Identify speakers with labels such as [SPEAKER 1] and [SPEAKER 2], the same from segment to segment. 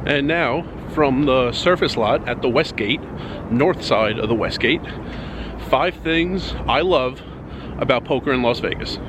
[SPEAKER 1] And now, from the surface lot at the West Gate, north side of the West Gate, 5 things I love about poker in Las Vegas.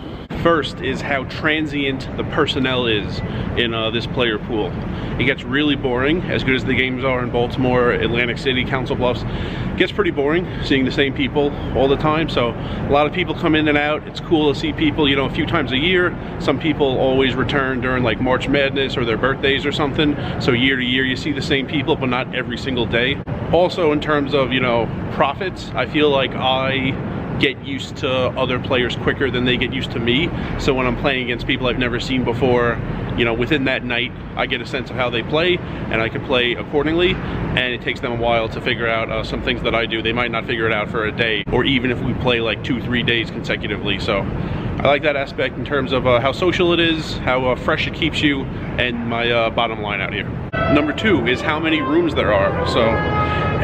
[SPEAKER 1] First is how transient the personnel is in this player pool. It gets really boring, as good as the games are in Baltimore, Atlantic City, Council Bluffs. It gets pretty boring seeing the same people all the time, so a lot of people come in and out. It's cool to see people, you know, a few times a year. Some people always return during like March Madness or their birthdays or something, so year to year you see the same people, but not every single day. Also, in terms of, you know, profits, I feel like I get used to other players quicker than they get used to me. So when I'm playing against people I've never seen before, you know, within that night, I get a sense of how they play and I can play accordingly. And it takes them a while to figure out some things that I do. They might not figure it out for a day, or even if we play like 2-3 days consecutively. So I like that aspect in terms of how social it is, how fresh it keeps you, and my bottom line out here. Number 2 is how many rooms there are. So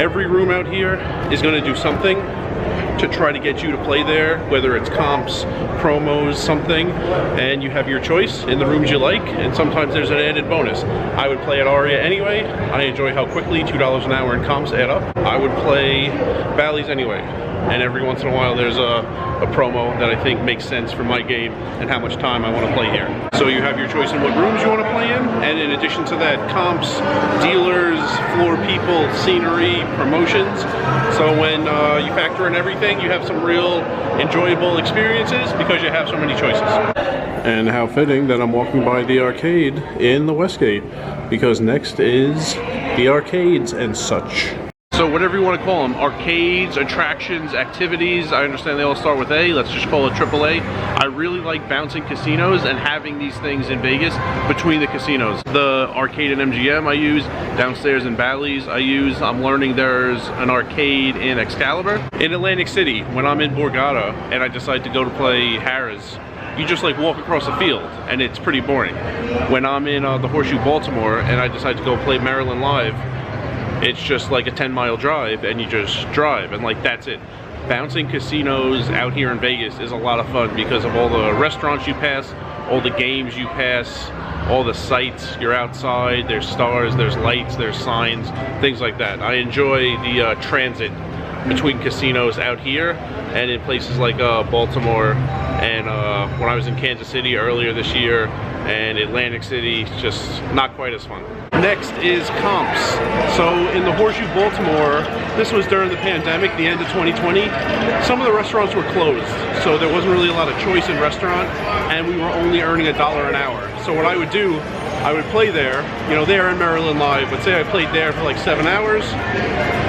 [SPEAKER 1] every room out here is going to do something to try to get you to play there, whether it's comps, promos, something, and you have your choice in the rooms you like, and sometimes there's an added bonus. I would play at Aria anyway. I enjoy how quickly $2 an hour in comps add up. I would play Bally's anyway, and every once in a while there's a promo that I think makes sense for my game and how much time I want to play here. So you have your choice in what rooms you want to play in, and in addition to that, comps, dealers, floor people, scenery, promotions. So when you factor in everything, you have some real enjoyable experiences because you have so many choices. And how fitting that I'm walking by the arcade in the Westgate, because next is the arcades and such. So whatever you want to call them, arcades, attractions, activities, I understand they all start with A, let's just call it AAA. I really like bouncing casinos and having these things in Vegas between the casinos. The arcade in MGM I use, downstairs in Bally's I use. I'm learning there's an arcade in Excalibur. In Atlantic City, when I'm in Borgata and I decide to go to play Harrah's, you just like walk across the field and it's pretty boring. When I'm in the Horseshoe Baltimore and I decide to go play Maryland Live, it's just like a 10-mile drive and you just drive and like that's it. Bouncing casinos out here in Vegas is a lot of fun because of all the restaurants you pass, all the games you pass, all the sights. You're outside, there's stars, there's lights, there's signs, things like that. I enjoy the transit between casinos out here and in places like Baltimore, and when I was in Kansas City earlier this year and Atlantic City, just not quite as fun. Next is comps. So in the Horseshoe Baltimore, this was during the pandemic, the end of 2020, some of the restaurants were closed, so there wasn't really a lot of choice in restaurant, and we were only earning $1 an hour. So what I would do, I would play there, you know, there in Maryland Live, but say I played there for like 7 hours,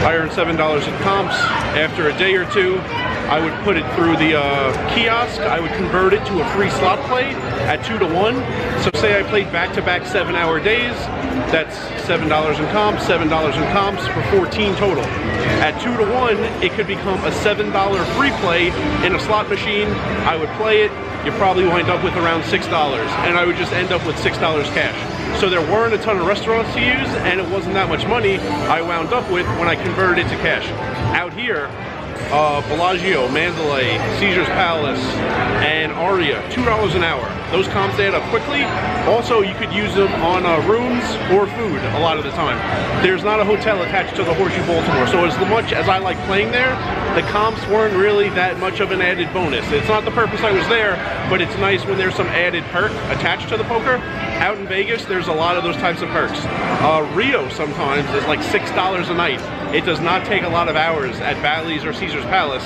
[SPEAKER 1] I earned $7 in comps. After a day or two, I would put it through the kiosk. I would convert it to a free slot play at 2 to 1. So say I played back-to-back 7-hour days, that's $7 in comps, $7 in comps for 14 total. At 2 to 1, it could become a $7 free play in a slot machine. I would play it. You probably wind up with around $6, and I would just end up with $6 cash. So there weren't a ton of restaurants to use, and it wasn't that much money I wound up with when I converted it to cash. Out here, Bellagio, Mandalay, Caesar's Palace, and Aria, $2 an hour. Those comps add up quickly. Also, you could use them on rooms or food a lot of the time. There's not a hotel attached to the Horseshoe Baltimore, so as much as I like playing there, the comps weren't really that much of an added bonus. It's not the purpose I was there, but it's nice when there's some added perk attached to the poker. Out in Vegas, there's a lot of those types of perks. Rio sometimes is like $6 a night. It does not take a lot of hours at Bally's or Caesar's Palace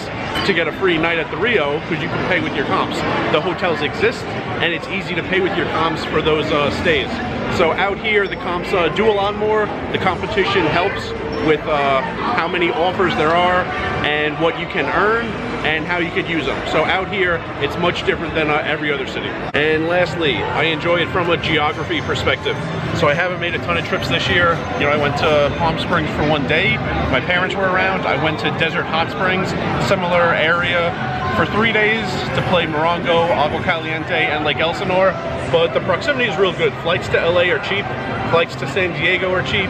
[SPEAKER 1] to get a free night at the Rio because you can pay with your comps. The hotels exist and it's easy to pay with your comps for those stays. So out here the comps do a lot more. The competition helps with how many offers there are and what you can earn and how you could use them. So out here, it's much different than every other city. And lastly, I enjoy it from a geography perspective. So I haven't made a ton of trips this year. You know, I went to Palm Springs for 1 day. My parents were around. I went to Desert Hot Springs, similar area, for 3 days to play Morongo, Agua Caliente, and Lake Elsinore. But the proximity is real good. Flights to LA are cheap. Flights to San Diego are cheap.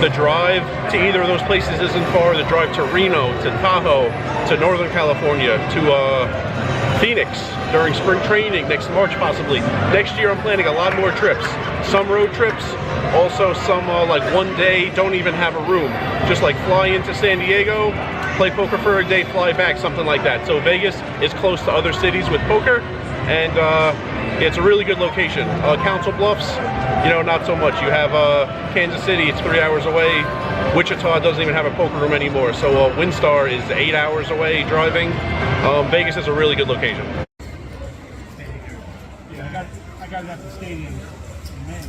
[SPEAKER 1] The drive to either of those places isn't far. The drive to Reno, to Tahoe, to Northern California, to Phoenix during spring training next March possibly. Next year I'm planning a lot more trips. Some road trips, Also, some like one day don't even have a room. Just like fly into San Diego, play poker for a day, fly back, something like that. So Vegas is close to other cities with poker, and it's a really good location. Council Bluffs, you know, not so much. You have Kansas City, it's 3 hours away. Wichita doesn't even have a poker room anymore. So WinStar is 8 hours away driving. Vegas is a really good location.
[SPEAKER 2] Yeah, I got it at the stadium in May.